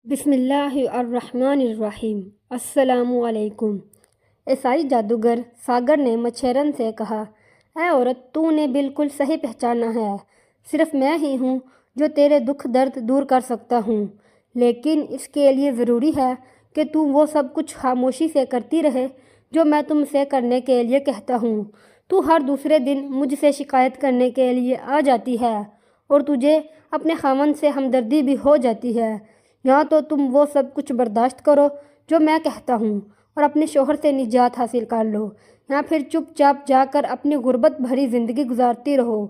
بسم اللہ الرحمن الرحیم۔ السلام علیکم۔ عیسائی جادوگر ساگر نے مچھیرن سے کہا، اے عورت، تو نے بالکل صحیح پہچانا ہے، صرف میں ہی ہوں جو تیرے دکھ درد دور کر سکتا ہوں، لیکن اس کے لیے ضروری ہے کہ تو وہ سب کچھ خاموشی سے کرتی رہے جو میں تم سے کرنے کے لیے کہتا ہوں۔ تو ہر دوسرے دن مجھ سے شکایت کرنے کے لیے آ جاتی ہے اور تجھے اپنے خاوند سے ہمدردی بھی ہو جاتی ہے۔ یا تو تم وہ سب کچھ برداشت کرو جو میں کہتا ہوں اور اپنے شوہر سے نجات حاصل کر لو، یا پھر چپ چاپ جا کر اپنی غربت بھری زندگی گزارتی رہو۔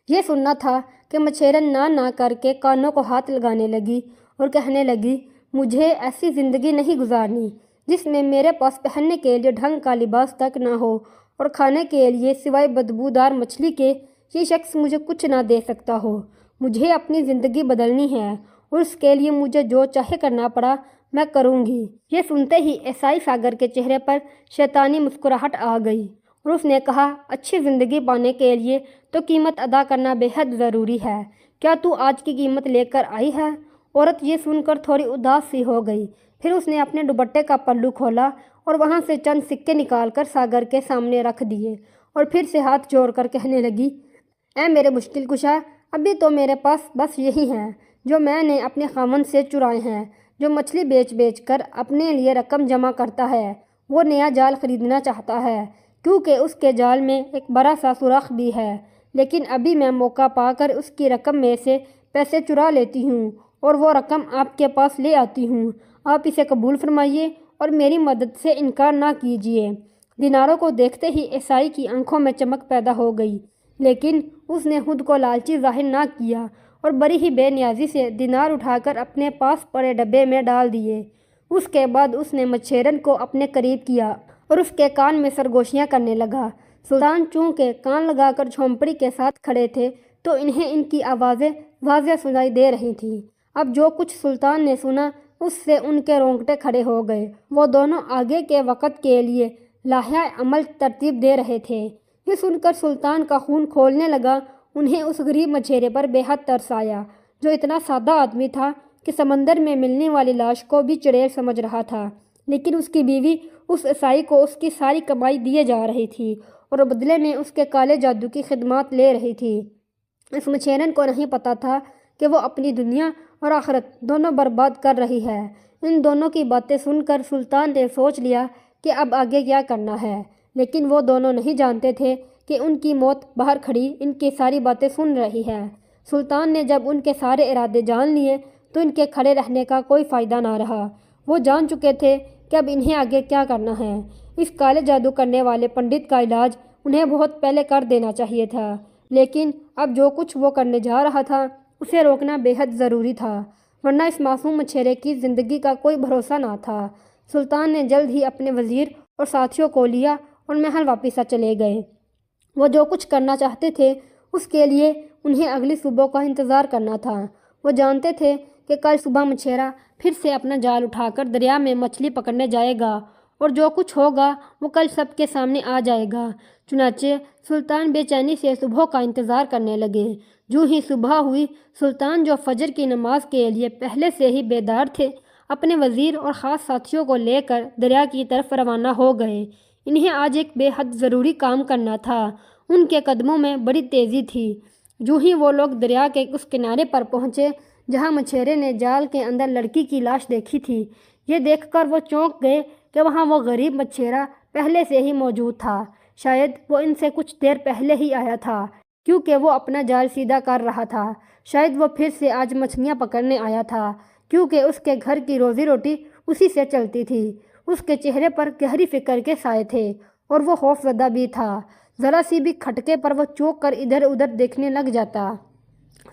یہ سننا تھا کہ مچھیرن نہ کر کے کانوں کو ہاتھ لگانے لگی اور کہنے لگی، مجھے ایسی زندگی نہیں گزارنی جس میں میرے پاس پہننے کے لیے ڈھنگ کا لباس تک نہ ہو اور کھانے کے لیے سوائے بدبودار مچھلی کے یہ شخص مجھے کچھ نہ دے سکتا ہو۔ مجھے اپنی زندگی بدلنی ہے اور اس کے لیے مجھے جو چاہے کرنا پڑا میں کروں گی۔ یہ سنتے ہی عیسائی ساگر کے چہرے پر شیطانی مسکراہٹ آ گئی اور اس نے کہا، اچھی زندگی پانے کے لیے تو قیمت ادا کرنا بے حد ضروری ہے۔ کیا تو آج کی قیمت لے کر آئی ہے؟ عورت یہ سن کر تھوڑی اداس سی ہو گئی، پھر اس نے اپنے دوپٹے کا پلو کھولا اور وہاں سے چند سکے نکال کر ساگر کے سامنے رکھ دیے اور پھر سے ہاتھ جوڑ کر کہنے لگی، اے میرے مشکل کشا، ابھی تو میرے پاس بس یہی ہیں جو میں نے اپنے خاوند سے چرائے ہیں۔ جو مچھلی بیچ کر اپنے لیے رقم جمع کرتا ہے وہ نیا جال خریدنا چاہتا ہے کیونکہ اس کے جال میں ایک بڑا سا سوراخ بھی ہے، لیکن ابھی میں موقع پا کر اس کی رقم میں سے پیسے چرا لیتی ہوں اور وہ رقم آپ کے پاس لے آتی ہوں۔ آپ اسے قبول فرمائیے اور میری مدد سے انکار نہ کیجیے۔ دیناروں کو دیکھتے ہی عیسائی کی آنکھوں میں چمک پیدا ہو گئی، لیکن اس نے خود کو لالچی ظاہر نہ کیا اور بڑی ہی بے نیازی سے دینار اٹھا کر اپنے پاس پڑے ڈبے میں ڈال دیے۔ اس کے بعد اس نے مچھیرن کو اپنے قریب کیا اور اس کے کان میں سرگوشیاں کرنے لگا۔ سلطان چونکہ کان لگا کر جھونپڑی کے ساتھ کھڑے تھے تو انہیں ان کی آوازیں واضح سنائی دے رہی تھیں۔ اب جو کچھ سلطان نے سنا اس سے ان کے رونگٹے کھڑے ہو گئے۔ وہ دونوں آگے کے وقت کے لیے لائحہ عمل ترتیب دے رہے تھے۔ یہ سن کر سلطان کا خون کھولنے لگا۔ انہیں اس غریب مچھیرے پر بے حد ترس آیا جو اتنا سادہ آدمی تھا کہ سمندر میں ملنے والی لاش کو بھی چڑیل سمجھ رہا تھا، لیکن اس کی بیوی اس عیسائی کو اس کی ساری کمائی دیے جا رہی تھی اور بدلے میں اس کے کالے جادو کی خدمات لے رہی تھی۔ اس مچھیرن کو نہیں پتا تھا کہ وہ اپنی دنیا اور آخرت دونوں برباد کر رہی ہے۔ ان دونوں کی باتیں سن کر سلطان نے سوچ لیا کہ اب آگے کیا کرنا ہے، لیکن وہ دونوں نہیں جانتے تھے کہ ان کی موت باہر کھڑی ان کی ساری باتیں سن رہی ہے۔ سلطان نے جب ان کے سارے ارادے جان لیے تو ان کے کھڑے رہنے کا کوئی فائدہ نہ رہا۔ وہ جان چکے تھے کہ اب انہیں آگے کیا کرنا ہے۔ اس کالے جادو کرنے والے پنڈت کا علاج انہیں بہت پہلے کر دینا چاہیے تھا، لیکن اب جو کچھ وہ کرنے جا رہا تھا اسے روکنا بے حد ضروری تھا، ورنہ اس معصوم مچھیرے کی زندگی کا کوئی بھروسہ نہ تھا۔ سلطان نے جلد ہی اپنے وزیر اور ساتھیوں کو لیا اور محل واپس چلے گئے۔ وہ جو کچھ کرنا چاہتے تھے اس کے لیے انہیں اگلی صبح کا انتظار کرنا تھا۔ وہ جانتے تھے کہ کل صبح مچھیرا پھر سے اپنا جال اٹھا کر دریا میں مچھلی پکڑنے جائے گا اور جو کچھ ہوگا وہ کل سب کے سامنے آ جائے گا۔ چنانچہ سلطان بے چینی سے صبح کا انتظار کرنے لگے۔ جو ہی صبح ہوئی، سلطان جو فجر کی نماز کے لیے پہلے سے ہی بیدار تھے اپنے وزیر اور خاص ساتھیوں کو لے کر دریا کی طرف روانہ ہو گئے۔ انہیں آج ایک بے حد ضروری کام کرنا تھا۔ ان کے قدموں میں بڑی تیزی تھی۔ جو ہی وہ لوگ دریا کے اس کنارے پر پہنچے جہاں مچھیرے نے جال کے اندر لڑکی کی لاش دیکھی تھی، یہ دیکھ کر وہ چونک گئے کہ وہاں وہ غریب مچھیرا پہلے سے ہی موجود تھا۔ شاید وہ ان سے کچھ دیر پہلے ہی آیا تھا کیونکہ وہ اپنا جال سیدھا کر رہا تھا۔ شاید وہ پھر سے آج مچھلیاں پکڑنے آیا تھا کیونکہ اس کے گھر کی روزی روٹی اسی سے چلتی تھی۔ اس کے چہرے پر گہری فکر کے سائے تھے اور وہ خوف زدہ بھی تھا۔ ذرا سی بھی کھٹکے پر وہ چونک کر ادھر ادھر دیکھنے لگ جاتا۔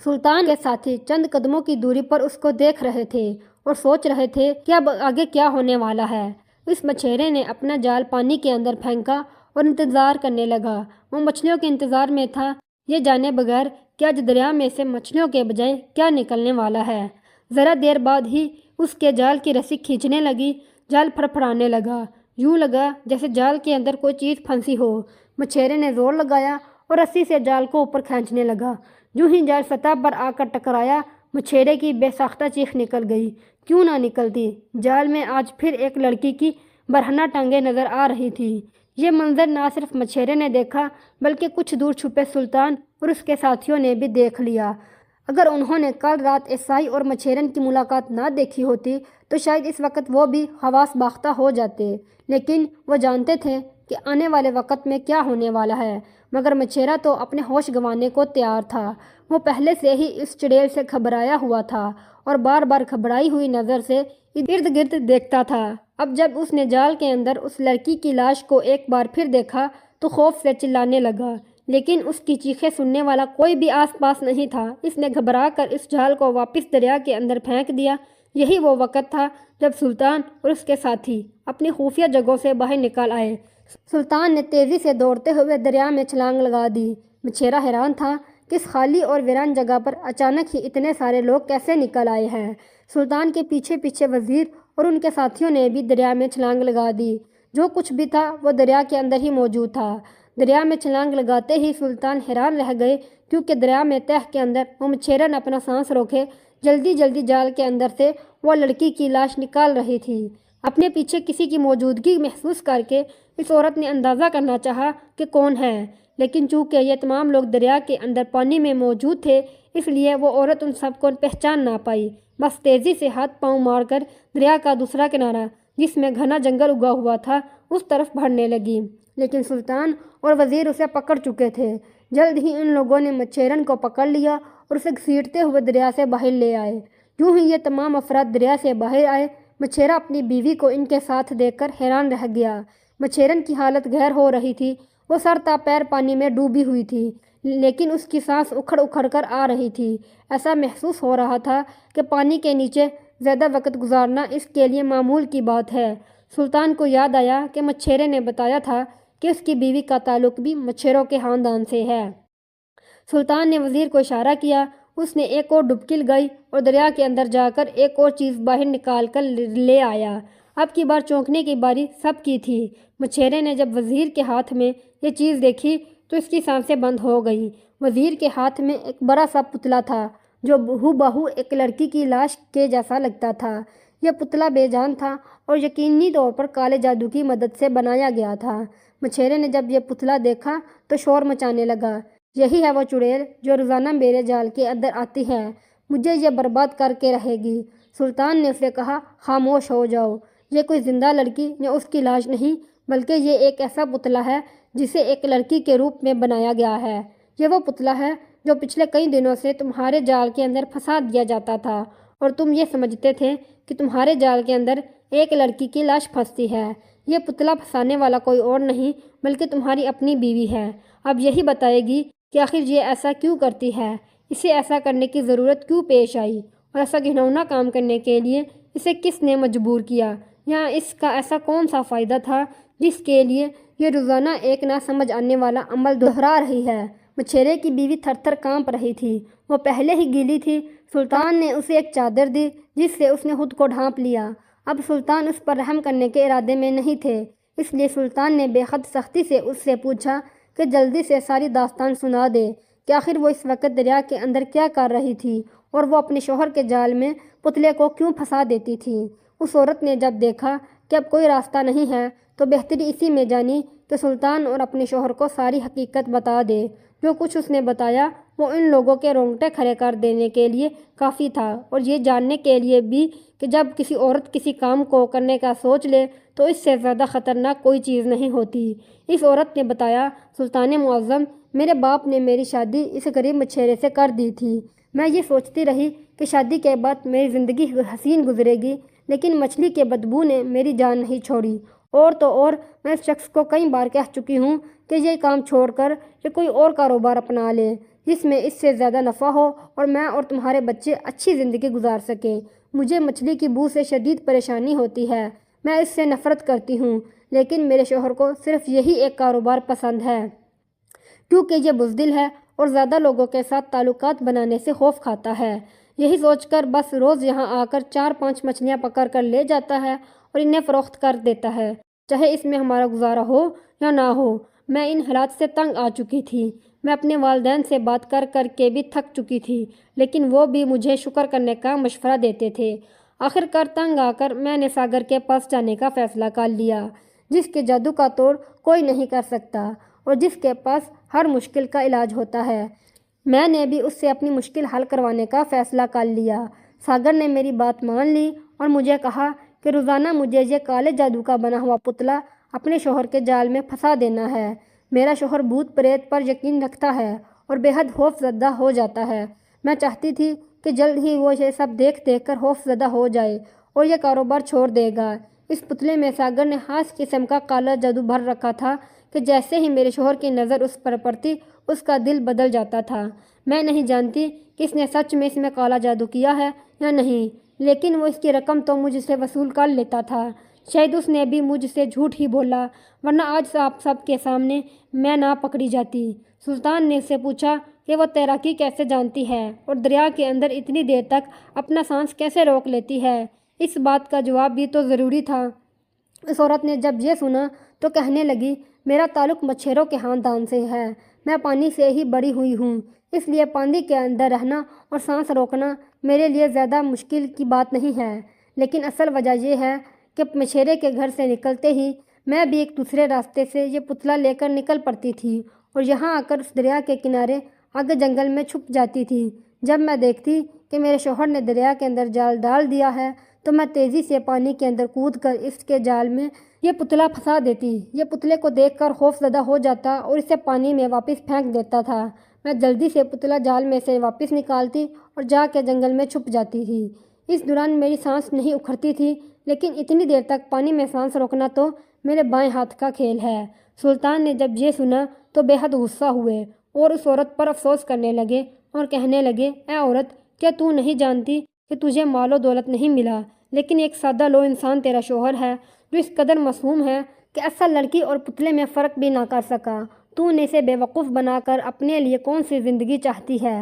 سلطان کے ساتھی چند قدموں کی دوری پر اس کو دیکھ رہے تھے اور سوچ رہے تھے کہ اب آگے کیا ہونے والا ہے۔ اس مچھیرے نے اپنا جال پانی کے اندر پھینکا اور انتظار کرنے لگا۔ وہ مچھلیوں کے انتظار میں تھا، یہ جانے بغیر کہ آج دریا میں سے مچھلیوں کے بجائے کیا نکلنے والا ہے۔ ذرا دیر بعد ہی اس کے جال کی رسی کھینچنے لگی، جال پھڑپھڑانے لگا، یوں لگا جیسے جال کے اندر کوئی چیز پھنسی ہو۔ مچھیرے نے زور لگایا اور رسی سے جال کو اوپر کھینچنے لگا۔ جو ہی جال سطح پر آ کر ٹکرایا، مچھیرے کی بے ساختہ چیخ نکل گئی کیوں نہ نکلتی۔ جال میں آج پھر ایک لڑکی کی برہنہ ٹانگیں نظر آ رہی تھی۔ یہ منظر نہ صرف مچھیرے نے دیکھا بلکہ کچھ دور چھپے سلطان اور اس کے ساتھیوں نے بھی دیکھ لیا۔ اگر انہوں نے کل رات عیسائی اور مچھیرن کی ملاقات نہ دیکھی ہوتی تو شاید اس وقت وہ بھی حواس باختہ ہو جاتے، لیکن وہ جانتے تھے کہ آنے والے وقت میں کیا ہونے والا ہے۔ مگر مچھیرا تو اپنے ہوش گنوانے کو تیار تھا۔ وہ پہلے سے ہی اس چڑیل سے گھبرایا ہوا تھا اور بار بار گھبرائی ہوئی نظر سے ارد گرد دیکھتا تھا۔ اب جب اس نے جال کے اندر اس لڑکی کی لاش کو ایک بار پھر دیکھا تو خوف سے چلانے لگا، لیکن اس کی چیخیں سننے والا کوئی بھی آس پاس نہیں تھا۔ اس نے گھبرا کر اس جال کو واپس دریا کے اندر پھینک دیا۔ یہی وہ وقت تھا جب سلطان اور اس کے ساتھی اپنی خفیہ جگہوں سے باہر نکل آئے۔ سلطان نے تیزی سے دوڑتے ہوئے دریا میں چھلانگ لگا دی۔ مچھیرا حیران تھا کہ اس خالی اور ویران جگہ پر اچانک ہی اتنے سارے لوگ کیسے نکل آئے ہیں۔ سلطان کے پیچھے پیچھے وزیر اور ان کے ساتھیوں نے بھی دریا میں چھلانگ لگا دی۔ جو کچھ بھی تھا وہ دریا کے اندر ہی موجود تھا۔ دریا میں چھلانگ لگاتے ہی سلطان حیران رہ گئے، کیونکہ دریا میں تہہ کے اندر وہ مچھیرن اپنا سانس روکے جلدی جلدی جال کے اندر سے وہ لڑکی کی لاش نکال رہی تھی۔ اپنے پیچھے کسی کی موجودگی محسوس کر کے اس عورت نے اندازہ کرنا چاہا کہ کون ہے، لیکن چونکہ یہ تمام لوگ دریا کے اندر پانی میں موجود تھے اس لیے وہ عورت ان سب کو پہچان نہ پائی۔ بس تیزی سے ہاتھ پاؤں مار کر دریا کا دوسرا کنارہ جس میں گھنا جنگل اگا ہوا تھا اس طرف بڑھنے لگی، لیکن سلطان اور وزیر اسے پکڑ چکے تھے۔ جلد ہی ان لوگوں نے مچھیرن کو پکڑ لیا اور اسے گھسیٹتے ہوئے دریا سے باہر لے آئے۔ یوں ہی یہ تمام افراد دریا سے باہر آئے۔ مچھیرا اپنی بیوی کو ان کے ساتھ دیکھ کر حیران رہ گیا۔ مچھیرن کی حالت گہر ہو رہی تھی۔ وہ سر تا پیر پانی میں ڈوبی ہوئی تھی، لیکن اس کی سانس اکھڑ اکھڑ کر آ رہی تھی۔ ایسا محسوس ہو رہا تھا کہ پانی کے نیچے زیادہ وقت گزارنا اس کے لیے معمول کی بات ہے۔ سلطان کو یاد آیا کہ مچھیرے نے بتایا تھا کہ اس کی بیوی کا تعلق بھی مچھیروں کے خاندان سے ہے۔ سلطان نے وزیر کو اشارہ کیا۔ اس نے ایک اور ڈبکی لگائی اور دریا کے اندر جا کر ایک اور چیز باہر نکال کر لے آیا۔ اب کی بار چونکنے کی باری سب کی تھی۔ مچھیرے نے جب وزیر کے ہاتھ میں یہ چیز دیکھی تو اس کی سانسیں بند ہو گئیں۔ وزیر کے ہاتھ میں ایک بڑا سا پتلا تھا جو ہو بہو ایک لڑکی کی لاش کے جیسا لگتا تھا۔ یہ پتلا بے جان تھا اور یقینی طور پر کالے جادو کی مدد سے بنایا گیا تھا۔ مچھیرے نے جب یہ پتلا دیکھا تو شور مچانے لگا، یہی ہے وہ چڑیل جو روزانہ میرے جال کے اندر آتی ہے، مجھے یہ برباد کر کے رہے گی۔ سلطان نے اسے کہا، خاموش ہو جاؤ، یہ کوئی زندہ لڑکی یا اس کی لاش نہیں بلکہ یہ ایک ایسا پتلا ہے جسے ایک لڑکی کے روپ میں بنایا گیا ہے۔ یہ وہ پتلا ہے جو پچھلے کئی دنوں سے تمہارے جال کے اندر پھنسا دیا جاتا تھا اور تم یہ سمجھتے تھے کہ تمہارے جال کے اندر ایک لڑکی کی لاش پھنستی ہے۔ یہ پتلا پھنسانے والا کوئی اور نہیں بلکہ تمہاری اپنی بیوی ہے۔ اب یہی بتائے گی کہ آخر یہ ایسا کیوں کرتی ہے، اسے ایسا کرنے کی ضرورت کیوں پیش آئی اور ایسا گھناؤنا کام کرنے کے لیے اسے کس نے مجبور کیا، یا اس کا ایسا کون سا فائدہ تھا جس کے لیے یہ روزانہ ایک نہ سمجھ آنے والا عمل دہرا رہی ہے۔ مچھیرے کی بیوی تھر تھر کانپ رہی تھی، وہ پہلے ہی گیلی تھی۔ سلطان نے اسے ایک چادر دی جس سے اس نے خود کو ڈھانپ لیا۔ اب سلطان اس پر رحم کرنے کے ارادے میں نہیں تھے، اس لیے سلطان نے بے حد سختی سے اس سے پوچھا کہ جلدی سے ساری داستان سنا دے کہ آخر وہ اس وقت دریا کے اندر کیا کر رہی تھی اور وہ اپنے شوہر کے جال میں پتلے کو کیوں پھنسا دیتی تھی۔ اس عورت نے جب دیکھا کہ اب کوئی راستہ نہیں ہے تو بہتری اسی میں جانی کہ سلطان اور اپنے شوہر کو ساری حقیقت بتا دے۔ جو کچھ اس نے بتایا وہ ان لوگوں کے رونگٹے کھڑے کر دینے کے لیے کافی تھا، اور یہ جاننے کے لیے بھی کہ جب کسی عورت کسی کام کو کرنے کا سوچ لے تو اس سے زیادہ خطرناک کوئی چیز نہیں ہوتی۔ اس عورت نے بتایا، سلطان معظم، میرے باپ نے میری شادی اس غریب مچھیرے سے کر دی تھی۔ میں یہ سوچتی رہی کہ شادی کے بعد میری زندگی حسین گزرے گی، لیکن مچھلی کے بدبو نے میری جان نہیں چھوڑی۔ اور تو اور میں اس شخص کو کئی بار کہہ چکی ہوں کہ یہ کام چھوڑ کر یہ کوئی اور کاروبار اپنا لے جس میں اس سے زیادہ نفع ہو اور میں اور تمہارے بچے اچھی زندگی گزار سکیں۔ مجھے مچھلی کی بو سے شدید پریشانی ہوتی ہے، میں اس سے نفرت کرتی ہوں، لیکن میرے شوہر کو صرف یہی ایک کاروبار پسند ہے کیونکہ یہ بزدل ہے اور زیادہ لوگوں کے ساتھ تعلقات بنانے سے خوف کھاتا ہے۔ یہی سوچ کر بس روز یہاں آ کر 4-5 مچھلیاں پکڑ کر لے جاتا ہے اور انہیں فروخت کر دیتا ہے، چاہے اس میں ہمارا گزارا ہو یا نہ ہو۔ میں ان حالات سے تنگ آ چکی تھی۔ میں اپنے والدین سے بات کر کر کے بھی تھک چکی تھی، لیکن وہ بھی مجھے شکر کرنے کا مشورہ دیتے تھے۔ آخر کار تنگ آ کر میں نے ساگر کے پاس جانے کا فیصلہ کر لیا، جس کے جادو کا توڑ کوئی نہیں کر سکتا اور جس کے پاس ہر مشکل کا علاج ہوتا ہے۔ میں نے بھی اس سے اپنی مشکل حل کروانے کا فیصلہ کر لیا۔ ساگر نے میری بات مان لی اور مجھے کہا کہ روزانہ مجھے یہ کالے جادو کا بنا ہوا پتلا اپنے شوہر کے جال میں پھنسا دینا ہے۔ میرا شوہر بھوت پریت پر یقین رکھتا ہے اور بے حد خوف زدہ ہو جاتا ہے۔ میں چاہتی تھی کہ جلد ہی وہ یہ سب دیکھ کر خوف زدہ ہو جائے اور یہ کاروبار چھوڑ دے گا۔ اس پتلے میں ساگر نے خاص قسم کا کالا جادو بھر رکھا تھا کہ جیسے ہی میرے شوہر کی نظر اس پر پڑتی اس کا دل بدل جاتا تھا۔ میں نہیں جانتی کہ اس نے سچ میں اس میں کالا جادو کیا ہے یا نہیں، لیکن وہ اس کی رقم تو مجھ سے وصول کر لیتا تھا۔ شاید اس نے بھی مجھ سے جھوٹ ہی بولا، ورنہ آج آپ سب کے سامنے میں نہ پکڑی جاتی۔ سلطان نے اس سے پوچھا کہ وہ تیراکی کیسے جانتی ہے اور دریا کے اندر اتنی دیر تک اپنا سانس کیسے روک لیتی ہے۔ اس بات کا جواب بھی تو ضروری تھا۔ اس عورت نے جب یہ سنا تو کہنے لگی، میرا تعلق مچھروں کے خاندان سے ہے، میں پانی سے ہی بڑی ہوئی ہوں، اس لیے پانی کے اندر رہنا اور سانس روکنا میرے لیے زیادہ مشکل کی بات نہیں ہے۔ لیکن اصل وجہ یہ ہے کہ مچھرے کے گھر سے نکلتے ہی میں بھی ایک دوسرے راستے سے یہ پتلا لے کر نکل پڑتی تھی اور یہاں آ کر اس دریا کے کنارے آگے جنگل میں چھپ جاتی تھی۔ جب میں دیکھتی کہ میرے شوہر نے دریا کے اندر جال ڈال دیا ہے تو میں تیزی سے پانی کے اندر کود کر اس کے جال میں یہ پتلا پھنسا دیتی۔ یہ پتلے کو دیکھ کر خوف زدہ ہو جاتا اور اسے پانی میں واپس پھینک دیتا تھا۔ میں جلدی سے پتلا جال میں سے واپس نکالتی اور جا کے جنگل میں چھپ جاتی تھی۔ اس دوران میری سانس نہیں اکھڑتی تھی، لیکن اتنی دیر تک پانی میں سانس روکنا تو میرے بائیں ہاتھ کا کھیل ہے۔ سلطان نے جب یہ سنا تو بے حد غصہ ہوئے اور اس عورت پر افسوس کرنے لگے اور کہنے لگے، اے عورت، کیا تو نہیں جانتی کہ تجھے مال و دولت نہیں ملا، لیکن ایک سادہ لو انسان تیرا شوہر ہے جو اس قدر معصوم ہے کہ اصل لڑکی اور پتلے میں فرق بھی نہ کر سکا۔ تو نے اسے بے وقوف بنا کر اپنے لیے کون سی زندگی چاہتی ہے؟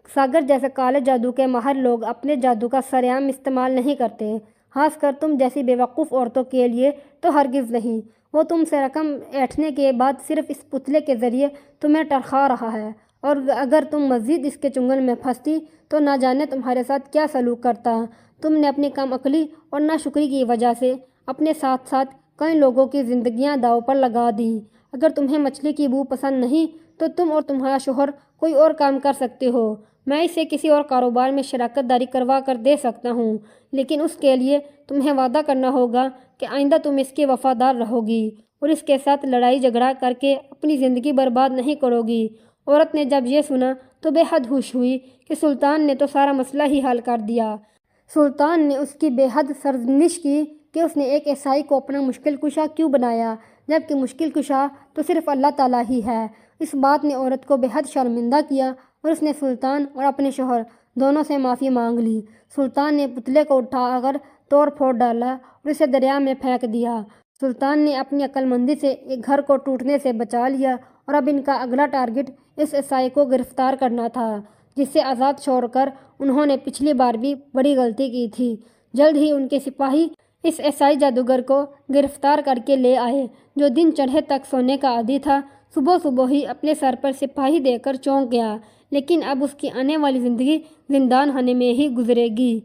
ساگر جیسے کالے جادو کے ماہر لوگ اپنے جادو کا سرعام استعمال نہیں کرتے، خاص کر تم جیسی بے وقوف عورتوں کے لیے تو ہرگز نہیں۔ وہ تم سے رقم ایٹھنے کے بعد صرف اس پتلے کے ذریعے تمہیں ٹرخا رہا ہے، اور اگر تم مزید اس کے چنگل میں پھنستی تو نہ جانے تمہارے ساتھ کیا سلوک کرتا۔ تم نے اپنی کم عقلی اور ناشکری کی وجہ سے اپنے ساتھ ساتھ کئی لوگوں کی زندگیاں داؤ پر لگا دیں۔ اگر تمہیں مچھلی کی بو پسند نہیں تو تم اور تمہارا شوہر کوئی اور کام کر سکتے ہو، میں اسے کسی اور کاروبار میں شراکت داری کروا کر دے سکتا ہوں، لیکن اس کے لیے تمہیں وعدہ کرنا ہوگا کہ آئندہ تم اس کے وفادار رہو گی اور اس کے ساتھ لڑائی جھگڑا کر کے اپنی زندگی برباد نہیں کرو گی۔ عورت نے جب یہ سنا تو بے حد خوش ہوئی کہ سلطان نے تو سارا مسئلہ ہی حل کر دیا۔ سلطان نے اس کی بے حد سرزنش کی کہ اس نے ایک عیسائی کو اپنا مشکل کشا کیوں بنایا، جبکہ مشکل کشا تو صرف اللہ تعالیٰ ہی ہے۔ اس بات نے عورت کو بے حد شرمندہ کیا اور اس نے سلطان اور اپنے شوہر دونوں سے معافی مانگ لی۔ سلطان نے پتلے کو اٹھا کر توڑ پھوڑ ڈالا اور اسے دریا میں پھینک دیا۔ سلطان نے اپنی عقل مندی سے ایک گھر کو ٹوٹنے سے بچا لیا اور اب ان کا اگلا ٹارگٹ اس عیسائی کو گرفتار کرنا تھا، جس سے آزاد چھوڑ کر انہوں نے پچھلی بار بھی بڑی غلطی کی تھی۔ جلد ہی ان کے سپاہی اس عیسائی جادوگر کو گرفتار کر کے لے آئے، جو دن چڑھے تک سونے کا عادی تھا۔ صبح صبح ہی اپنے سر پر سپاہی دے کر چونک گیا، لیکن اب اس کی آنے والی زندگی زندان خانے میں ہی گزرے گی۔